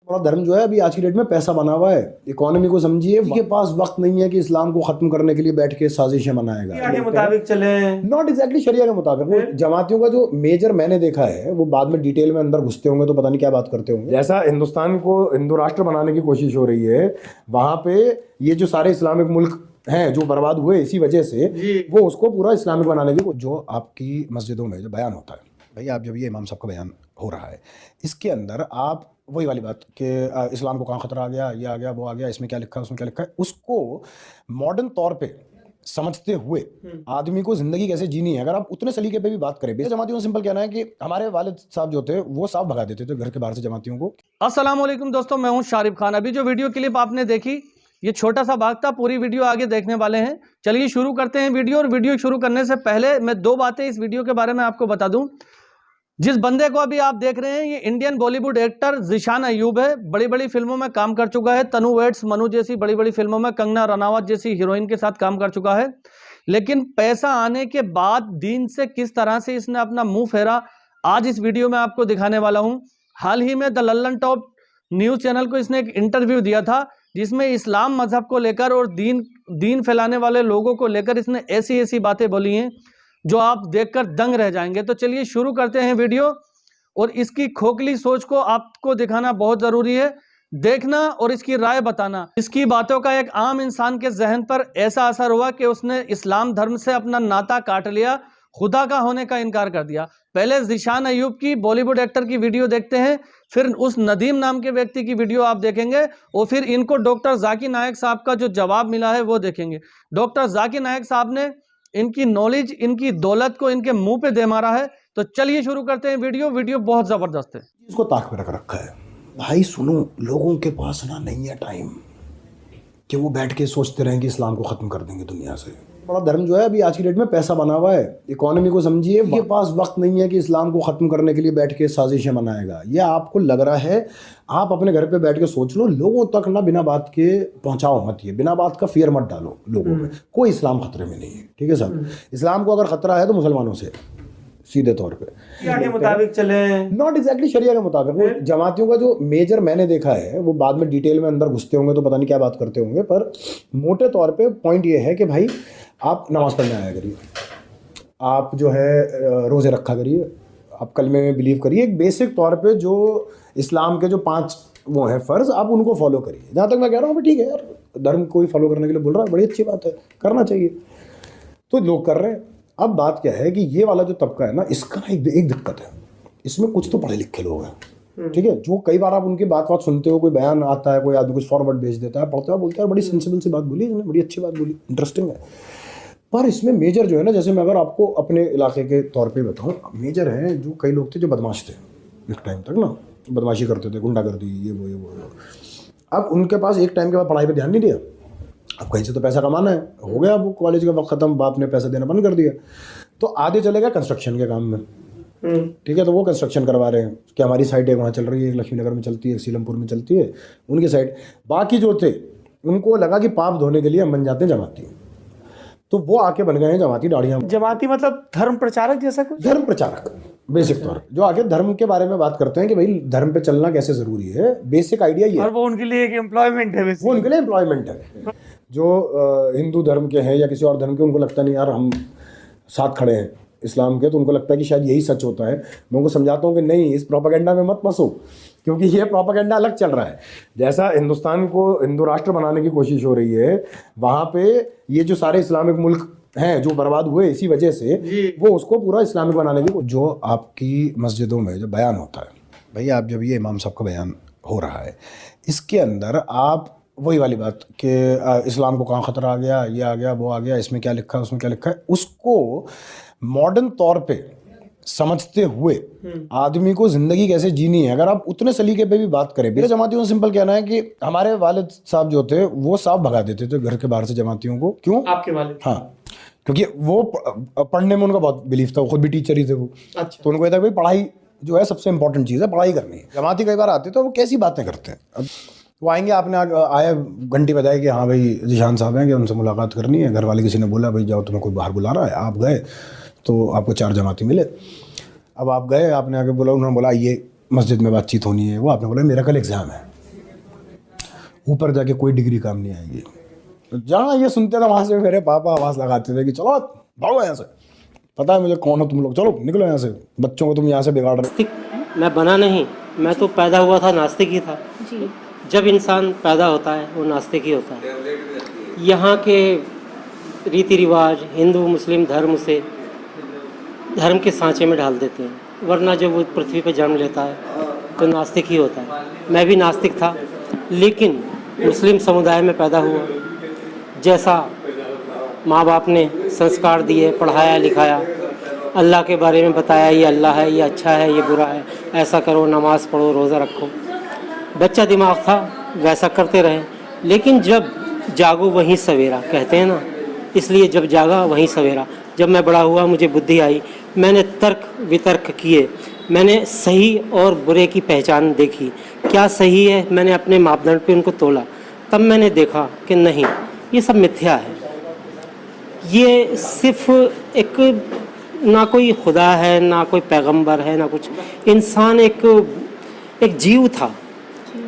थोड़ा धर्म जो है अभी आज की डेट में पैसा बना हुआ है, इकोनॉमी को समझिए। के पास वक्त नहीं है कि इस्लाम को खत्म करने के लिए बैठ के साजिशें बनाएगा, शरिया के मुताबिक चले, नॉट एग्जैक्टली शरिया के मुताबिक। वो जमातियों का जो मेजर मैंने देखा है, वो बाद में डिटेल में अंदर घुसते होंगे तो पता नहीं क्या बात करते होंगे। जैसा हिंदुस्तान को हिंदू राष्ट्र बनाने की कोशिश हो रही है, वहां पे ये जो सारे इस्लामिक मुल्क हैं जो बर्बाद हुए इसी वजह से, वो उसको पूरा इस्लामिक बनाने की, जो आपकी मस्जिदों में जो बयान होता है, भाई आप जब ये इमाम साहब का बयान हो रहा है, इसके अंदर आप वही वाली बात कि इस्लाम को कहाँ खतरा आ गया, ये आ गया, वो आ गया, इसमें क्या लिखा है, उसमें क्या लिखा है, उसको मॉडर्न तौर पे समझते हुए आदमी को जिंदगी कैसे जीनी है, अगर आप उतने सलीके पे भी बात करें। जमातियों सिंपल कहना है कि हमारे वालिद साहब जो थे वो साफ भगा देते थे घर के बाहर से जमातियों को। अस्सलाम वालेकुम दोस्तों, मैं हूं शारिब खान। अभी जो वीडियो क्लिप आपने देखी, ये छोटा सा भाग था, पूरी वीडियो आगे देखने वाले हैं। चलिए शुरू करते हैं वीडियो। और वीडियो शुरू करने से पहले मैं दो बातें इस वीडियो के बारे में आपको बता दूं। जिस बंदे को अभी आप देख रहे हैं, ये इंडियन बॉलीवुड एक्टर ज़ीशान अय्यूब है। बड़ी बड़ी फिल्मों में काम कर चुका है, तनु वेड्स, मनु जैसी बड़ी बड़ी फिल्मों में, कंगना रनावत जैसी हीरोइन के साथ काम कर चुका है। लेकिन पैसा आने के बाद दीन से किस तरह से इसने अपना मुंह फेरा, आज इस वीडियो में आपको दिखाने वाला हूं। हाल ही में the Lallan top news channel को इसने एक इंटरव्यू दिया था, जिसमें इस्लाम मजहब को लेकर और दीन फैलाने वाले लोगों को लेकर इसने ऐसी ऐसी बातें बोली हैं जो आप देखकर दंग रह जाएंगे। तो चलिए शुरू करते हैं वीडियो। और इसकी खोखली सोच को आपको दिखाना बहुत ज़रूरी है, देखना और इसकी राय बताना। इसकी बातों का एक आम इंसान के जहन पर ऐसा असर हुआ कि उसने इस्लाम धर्म से अपना नाता काट लिया, खुदा का होने का इनकार कर दिया। पहले ज़ीशान अय्यूब की, बॉलीवुड एक्टर की वीडियो देखते हैं, फिर उस नदीम नाम के व्यक्ति की वीडियो आप देखेंगे, और फिर इनको डॉक्टर जाकिर नायक साहब का जो जवाब मिला है वो देखेंगे। डॉक्टर जाकिर नायक साहब ने इनकी नॉलेज, इनकी दौलत को इनके मुंह पे दे मारा है। तो चलिए शुरू करते हैं वीडियो। वीडियो बहुत ज़बरदस्त है। इसको ताक पे रख रखा है। भाई सुनो, लोगों के पास ना नहीं है टाइम कि वो बैठ के सोचते रहें कि इस्लाम को ख़त्म कर देंगे दुनिया से। बड़ा धर्म जो है अभी आज की डेट में पैसा बना हुआ है, इकोनॉमी को समझिए। के पास वक्त नहीं है कि इस्लाम को ख़त्म करने के लिए बैठ के साजिशें बनाएगा। ये आपको लग रहा है, आप अपने घर पे बैठ के सोच लो। लोगों तक ना बिना बात के पहुंचाओ मत, ये बिना बात का फियर मत डालो लोगों में। कोई इस्लाम खतरे में नहीं है, ठीक है साहब। इस्लाम को अगर खतरा है तो मुसलमानों से, सीधे तौर पे शरिया के मुताबिक चले, नॉट एग्जैक्टली शरिया के मुताबिक। वो जमातियों का जो मेजर मैंने देखा है, वो बाद में डिटेल में अंदर घुसते होंगे तो पता नहीं क्या बात करते होंगे, पर मोटे तौर पे पॉइंट ये है कि भाई आप नमाज पढ़ने आया करिए, आप जो है रोज़े रखा करिए, आप कलमे में बिलीव करिए। एक बेसिक तौर पे जो इस्लाम के जो 5 वो हैं फ़र्ज़, आप उनको फॉलो करिए। जहाँ तक मैं कह रहा हूँ ठीक है यार, धर्म कोई फॉलो करने के लिए बोल रहा है, बड़ी अच्छी बात है, करना चाहिए, तो लोग कर रहे हैं। अब बात क्या है कि ये वाला जो तबका है ना, इसका ना एक दिक्कत है, इसमें कुछ तो पढ़े लिखे लोग हैं, ठीक है, जो कई बार आप उनकी बात सुनते हो, कोई बयान आता है, कोई आदमी कुछ फॉरवर्ड भेज देता है, पढ़ते हो, बोलते हैं बड़ी सेंसिबल सी बात बोली इसने, बड़ी अच्छी बात बोली, इंटरेस्टिंग है। पर इसमें मेजर जो है ना, जैसे मैं अगर आपको अपने इलाके के तौर पे बताऊँ, मेजर हैं जो कई लोग थे जो बदमाश थे एक टाइम तक ना, बदमाशी करते थे, गुंडागर्दी, ये वो। अब उनके पास एक टाइम के बाद पढ़ाई पे ध्यान नहीं दिया, अब कहीं से तो पैसा कमाना है, हो गया अब कॉलेज का वक्त ख़त्म, बाप ने पैसा देना बंद कर दिया, तो आधे चले गए कंस्ट्रक्शन के काम में, ठीक है। तो वो कंस्ट्रक्शन करवा रहे हैं कि हमारी साइड एक वहाँ चल रही है, एक लक्ष्मी नगर में चलती है, एक सीलमपुर में चलती है, उनकी साइड। बाकी जो थे उनको लगा कि पाप धोने के लिए हम बन जाते हैं जमाती, तो वो आके बन गए हैं जमाती दाढ़ियाँ। जमाती मतलब धर्म प्रचारक जैसा कुछ? धर्म प्रचारक बेसिक तौर, जो आगे धर्म के बारे में बात करते हैं कि भाई धर्म पे चलना कैसे ज़रूरी है, बेसिक आइडिया ये है। और वो उनके लिए एक एम्प्लॉयमेंट है, वो उनके लिए एम्प्लॉयमेंट है। जो हिंदू धर्म के हैं या किसी और धर्म के, उनको लगता नहीं यार हम साथ खड़े हैं इस्लाम के, तो उनको लगता है कि शायद यही सच होता है। मैं उनको समझाता हूँ कि नहीं, इस प्रोपेगेंडा में मत फंसो, क्योंकि ये प्रोपेगेंडा अलग चल रहा है। जैसा हिंदुस्तान को हिंदू राष्ट्र बनाने की कोशिश हो रही है, वहाँ पे ये जो सारे इस्लामिक मुल्क हैं जो बर्बाद हुए इसी वजह से, वो उसको पूरा इस्लामिक बनाने की, जो आपकी मस्जिदों में जो बयान होता है, भाई आप जब ये इमाम साहब का बयान हो रहा है, इसके अंदर आप वही वाली बात कि इस्लाम को कहाँ खतरा आ गया, ये आ गया, वो आ गया, इसमें क्या लिखा है, उसमें क्या लिखा है, उसको मॉडर्न तौर पे समझते हुए आदमी को ज़िंदगी कैसे जीनी है, अगर आप उतने सलीके पे भी बात करें। मेरे जमातियों का सिंपल कहना है कि हमारे वालिद साहब जो थे वो साफ भगा देते थे घर के बाहर से जमातियों को। क्यों? आपके वालिद? हाँ, क्योंकि वो पढ़ने में उनका बहुत बिलीफ था, वो खुद भी टीचर ही थे वो। अच्छा। तो उनको ये था भाई पढ़ाई जो है सबसे इंपॉर्टेंट चीज़ है, पढ़ाई करनी है। जमाती कई बार आते तो वो कैसी बातें करते हैं। अब वो आएंगे, आपने आया घंटी बजाई कि हाँ भाई ज़ीशान साहब हैं कि उनसे मुलाकात करनी है, घर वाले किसी ने बोला भाई जाओ तुम्हें कोई बाहर बुला रहा है, आप गए तो आपको 4 जमाती मिले। अब आप गए, आपने आगे बोला, उन्होंने बोला ये मस्जिद में बातचीत होनी है, वो आपने बोला मेरा कल एग्ज़ाम है, ऊपर जाके कोई डिग्री काम नहीं आएगी। तो जहाँ ये सुनते थे वहाँ से मेरे पापा आवाज़ लगाते थे कि चलो भागो यहाँ से, पता है मुझे कौन हो तुम लोग, चलो निकलो यहाँ से, बच्चों को तुम यहाँ से बिगाड़ रहे हो। मैं बना नहीं, मैं तो पैदा हुआ था नास्तिक ही था जी। जब इंसान पैदा होता है वो नास्तिक ही होता है। यहाँ के रीति रिवाज हिंदू मुस्लिम धर्म के सांचे में डाल देते हैं, वरना जब वो पृथ्वी पर जन्म लेता है तो नास्तिक ही होता है। मैं भी नास्तिक था, लेकिन मुस्लिम समुदाय में पैदा हुआ। जैसा माँ बाप ने संस्कार दिए, पढ़ाया लिखाया, अल्लाह के बारे में बताया, ये अल्लाह है, ये अच्छा है, ये बुरा है, ऐसा करो, नमाज़ पढ़ो, रोज़ा रखो। बच्चा दिमाग था, वैसा करते रहे। लेकिन जब जागो वहीं सवेरा कहते हैं ना, इसलिए जब जागा वहीं सवेरा। जब मैं बड़ा हुआ, मुझे बुद्धि आई, मैंने तर्क वितर्क किए, मैंने सही और बुरे की पहचान देखी, क्या सही है, मैंने अपने मापदंड पे उनको तोला। तब मैंने देखा कि नहीं, ये सब मिथ्या है, ये सिर्फ एक ना कोई खुदा है, ना कोई पैगंबर है, ना कुछ। इंसान एक जीव था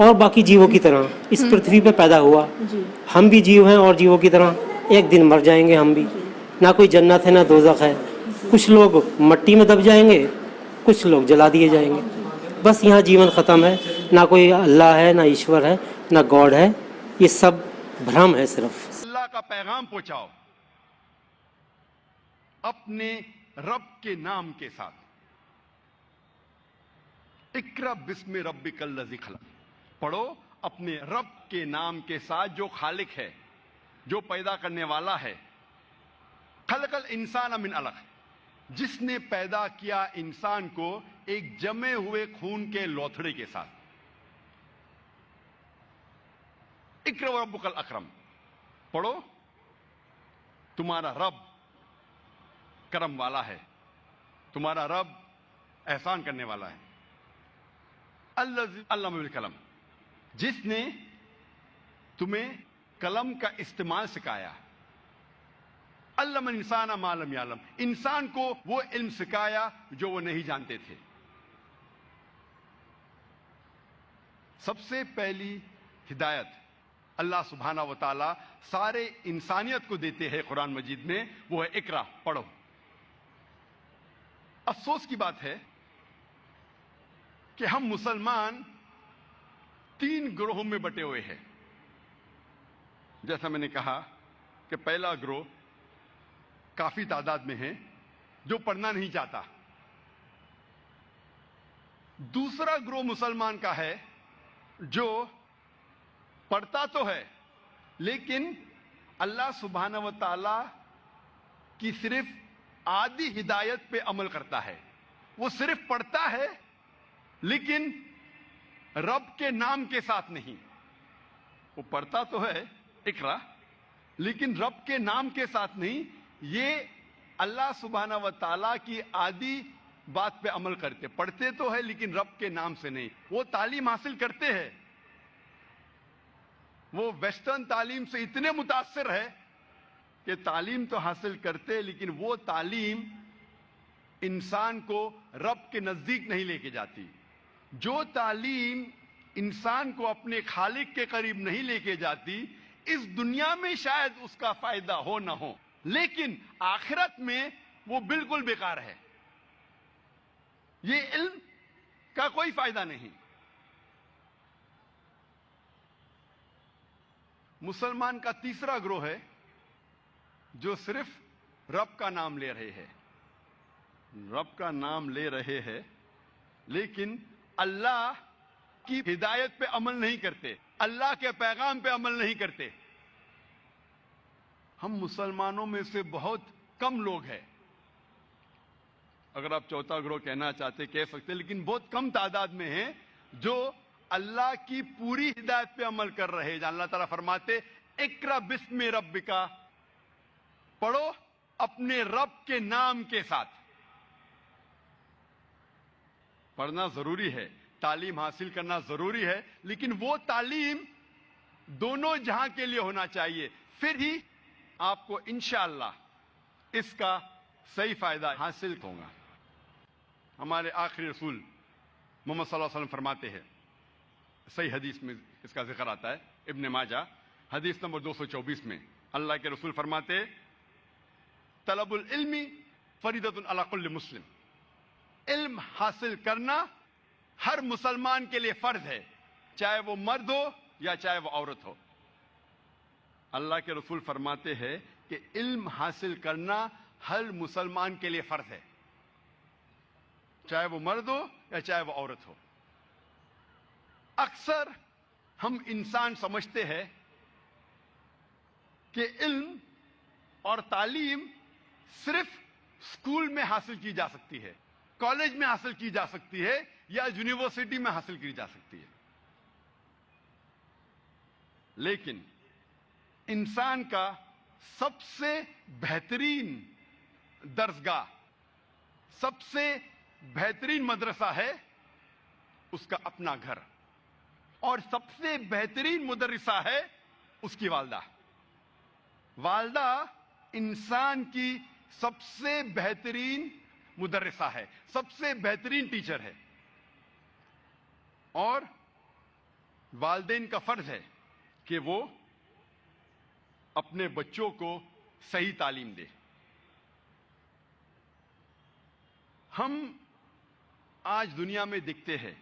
और बाकी जीवों की तरह इस पृथ्वी पे पैदा हुआ। हम भी जीव हैं और जीवों की तरह एक दिन मर जाएंगे हम भी। ना कोई जन्नत है ना दोज़ख है। कुछ लोग मट्टी में दब जाएंगे, कुछ लोग जला दिए जाएंगे। बस यहाँ जीवन ख़त्म है। ना कोई अल्लाह है, ना ईश्वर है, ना गॉड है। ये सब भ्रम है सिर्फ। अल्लाह का पैगाम पहुंचाओ अपने रब के नाम के साथ। इक्रा बिस्मि रब्बिकल लज़ी खलक़, पढ़ो अपने रब के नाम के साथ जो खालिक है, जो पैदा करने वाला है। खलक़ल इंसान मिन अलक़, जिसने पैदा किया इंसान को एक जमे हुए खून के लोथड़े के साथ। इक्रा व रब्बुकल अकरम, पढ़ो तुम्हारा रब करम वाला है, तुम्हारा रब एहसान करने वाला है। अल्लज़ी अल्लम बिल कलम, जिसने तुम्हें कलम का इस्तेमाल सिखाया। अल्लम इंसान मा लम यालम, इंसान को वो इल्म सिखाया जो वो नहीं जानते थे। सबसे पहली हिदायत अल्लाह सुब्हाना व तआला सारे इंसानियत को देते हैं कुरान मजीद में, वो है इकरा, पढ़ो। अफसोस की बात है कि हम मुसलमान 3 ग्रोहों में बटे हुए हैं। जैसा मैंने कहा कि पहला ग्रोह काफी तादाद में है जो पढ़ना नहीं चाहता। दूसरा ग्रोह मुसलमान का है जो पढ़ता तो है लेकिन अल्लाह सुब्हाना व तआला की सिर्फ आधी हिदायत पे अमल करता है। वो सिर्फ पढ़ता है लेकिन रब के नाम के साथ नहीं। वो पढ़ता तो है इकरा, लेकिन रब के नाम के साथ नहीं। ये अल्लाह सुब्हाना व तआला की आधी बात पे अमल करते, पढ़ते तो है लेकिन रब के नाम से नहीं। वो तालीम हासिल करते हैं, वो वेस्टर्न तालीम से इतने मुतासिर है कि तालीम तो हासिल करते लेकिन वो तालीम इंसान को रब के नजदीक नहीं लेके जाती। जो तालीम इंसान को अपने खालिक के करीब नहीं लेके जाती, इस दुनिया में शायद उसका फायदा हो ना हो, लेकिन आखिरत में वो बिल्कुल बेकार है। ये इल्म का कोई फायदा नहीं। मुसलमान का तीसरा ग्रोह है जो सिर्फ रब का नाम ले रहे हैं, रब का नाम ले रहे हैं लेकिन अल्लाह की हिदायत पे अमल नहीं करते, अल्लाह के पैगाम पे अमल नहीं करते। हम मुसलमानों में से बहुत कम लोग हैं, अगर आप चौथा ग्रोह कहना चाहते कह सकते, लेकिन बहुत कम तादाद में हैं जो अल्लाह की पूरी हिदायत पे अमल कर रहे हैं। अल्लाह ताला फरमाते इकरा बिस्मि रब्बिका, पढ़ो अपने रब के नाम के साथ। पढ़ना जरूरी है, तालीम हासिल करना जरूरी है, लेकिन वो तालीम दोनों जहां के लिए होना चाहिए, फिर ही आपको इंशाअल्लाह इसका सही फायदा हासिल होगा। हमारे आखिरी रसूल मोहम्मद सल्लल्लाहु अलैहि वसल्लम फरमाते हैं, सही हदीस में इसका जिक्र आता है, इब्न माजा हदीस नंबर 224 में अल्लाह के रसूल फरमाते तलबुल इल्मी फरीदतुन अला कुल्ली मुस्लिम, इल्म हासिल करना हर मुसलमान के लिए फर्ज है, चाहे वो मर्द हो या चाहे वो औरत हो। अल्लाह के रसूल फरमाते हैं कि इल्म हासिल करना हर मुसलमान के लिए फर्ज है, चाहे वो मर्द हो या चाहे वो औरत हो। अक्सर हम इंसान समझते हैं कि इल्म और तालीम सिर्फ स्कूल में हासिल की जा सकती है, कॉलेज में हासिल की जा सकती है या यूनिवर्सिटी में हासिल की जा सकती है। लेकिन इंसान का सबसे बेहतरीन दर्सगाह, सबसे बेहतरीन मदरसा है उसका अपना घर, और सबसे बेहतरीन मुदर्रिसा है उसकी वालदा। वालदा इंसान की सबसे बेहतरीन मुदर्रिसा है, सबसे बेहतरीन टीचर है, और वालिदैन का फर्ज है कि वो अपने बच्चों को सही तालीम दे। हम आज दुनिया में देखते हैं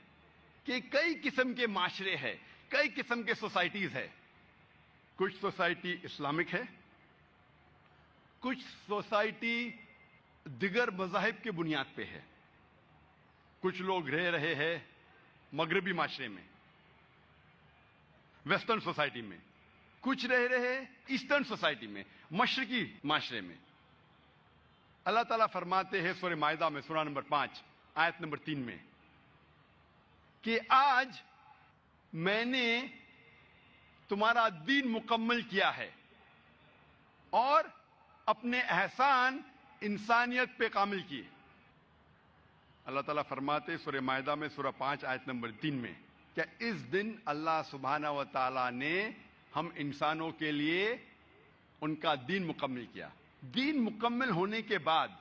कि कई किस्म के माशरे हैं, कई किस्म के सोसाइटीज है। कुछ सोसाइटी इस्लामिक है, कुछ सोसाइटी दिगर मज़ाहिब के बुनियाद पे है, कुछ लोग रह रहे हैं मगरबी माशरे में, वेस्टर्न सोसाइटी में, कुछ रह रहे हैं ईस्टर्न सोसाइटी में, मशरकी माशरे में। अल्लाह ताला फरमाते हैं सूरह माइदा में सूरा नंबर 5 आयत नंबर 3 में कि आज मैंने तुम्हारा दीन मुकम्मल किया है और अपने एहसान इंसानियत पे कामिल किए। अल्लाह ताला फरमाते सूरह माइदा में सूरा 5 आयत नंबर 3 में क्या इस दिन अल्लाह सुब्हाना व तआला ने हम इंसानों के लिए उनका दीन मुकम्मल किया। दीन मुकम्मल होने के बाद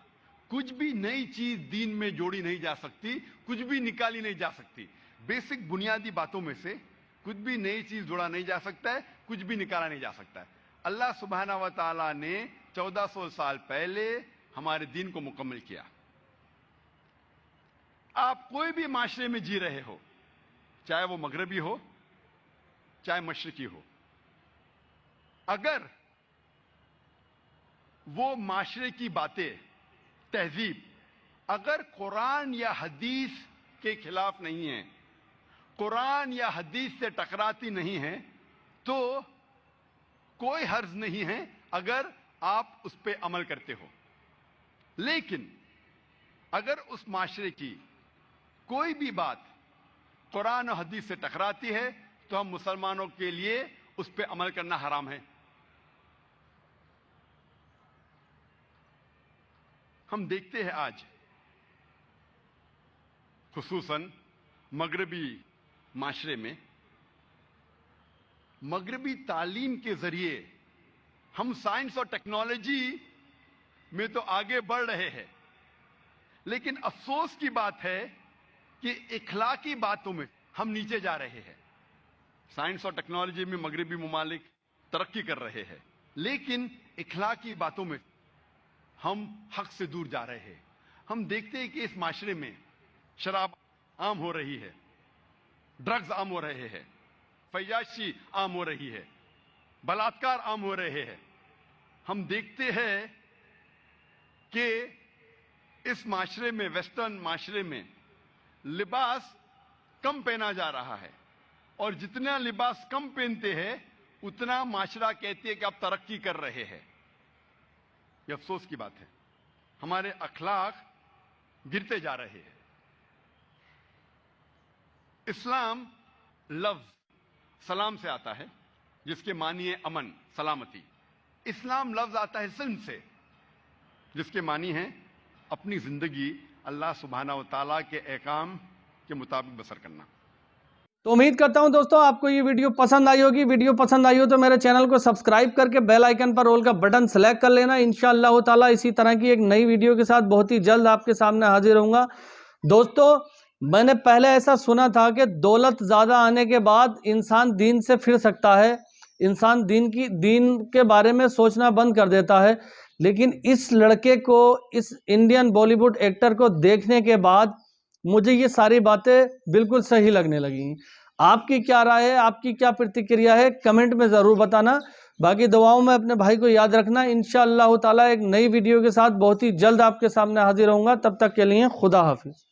कुछ भी नई चीज दीन में जोड़ी नहीं जा सकती, कुछ भी निकाली नहीं जा सकती। बेसिक बुनियादी बातों में से कुछ भी नई चीज जोड़ा नहीं जा सकता है, कुछ भी निकाला नहीं जा सकता है। अल्लाह सुब्हाना व तआला ने 1400 साल पहले हमारे दीन को मुकम्मल किया। आप कोई भी माशरे में जी रहे हो, चाहे वो मगरबी हो चाहे मशरकी हो, अगर वो माशरे की बातें, तहजीब अगर कुरान या हदीस के खिलाफ नहीं है, कुरान या हदीस से टकराती नहीं है, तो कोई हर्ज नहीं है अगर आप उस पर अमल करते हो। लेकिन अगर उस माशरे की कोई भी बात कुरान और हदीस से टकराती है तो हम मुसलमानों के लिए उस पर अमल करना हराम है। हम देखते हैं आज खुसूसन मगरबी माशरे में, मगरबी तालीम के जरिए हम साइंस और टेक्नोलॉजी में तो आगे बढ़ रहे हैं, लेकिन अफसोस की बात है कि इखलाकी बातों में हम नीचे जा रहे हैं। साइंस और टेक्नोलॉजी में मगरबी मुमालिक तरक्की कर रहे हैं, लेकिन इखलाकी बातों में हम हक से दूर जा रहे हैं। हम देखते हैं कि इस माशरे में शराब आम हो रही है, ड्रग्स आम हो रहे हैं, फैयाशी आम हो रही है, बलात्कार आम हो रहे हैं। हम देखते हैं कि इस माशरे में, वेस्टर्न माशरे में लिबास कम पहना जा रहा है, और जितना लिबास कम पहनते हैं उतना माशरा कहती है कि आप तरक्की कर रहे हैं। यह अफसोस की बात है, हमारे अखलाक गिरते जा रहे हैं। इस्लाम लफ्ज सलाम से आता है, जिसके मानी है अमन, सलामती। इस्लाम लफ्ज आता है सिल्म से, जिसके मानी है अपनी जिंदगी अल्लाह सुब्हाना व तआला के अहकाम के मुताबिक बसर करना। तो उम्मीद करता हूं दोस्तों आपको ये वीडियो पसंद आई होगी। वीडियो पसंद आई हो तो मेरे चैनल को सब्सक्राइब करके बेल आइकन पर ऑल का बटन सेलेक्ट कर लेना। इंशाअल्लाह ताला इसी तरह की एक नई वीडियो के साथ बहुत ही जल्द आपके सामने हाजिर होऊंगा। दोस्तों میں نے پہلے ایسا سنا تھا کہ دولت زیادہ آنے کے بعد انسان دین سے پھر سکتا ہے، انسان دین کے بارے میں سوچنا بند کر دیتا ہے، لیکن اس لڑکے کو، اس انڈین بالی ووڈ ایکٹر کو دیکھنے کے بعد مجھے یہ ساری باتیں بالکل صحیح لگنے لگیں۔ آپ کی کیا رائے ہے، آپ کی کیا پرتکریا ہے، کمنٹ میں ضرور بتانا۔ باقی دعاؤں میں اپنے بھائی کو یاد رکھنا۔ انشاءاللہ تعالی ایک نئی ویڈیو کے ساتھ بہت ہی جلد آپ کے سامنے حاضر ہوں گا، تب تک کے لیے خدا حافظ۔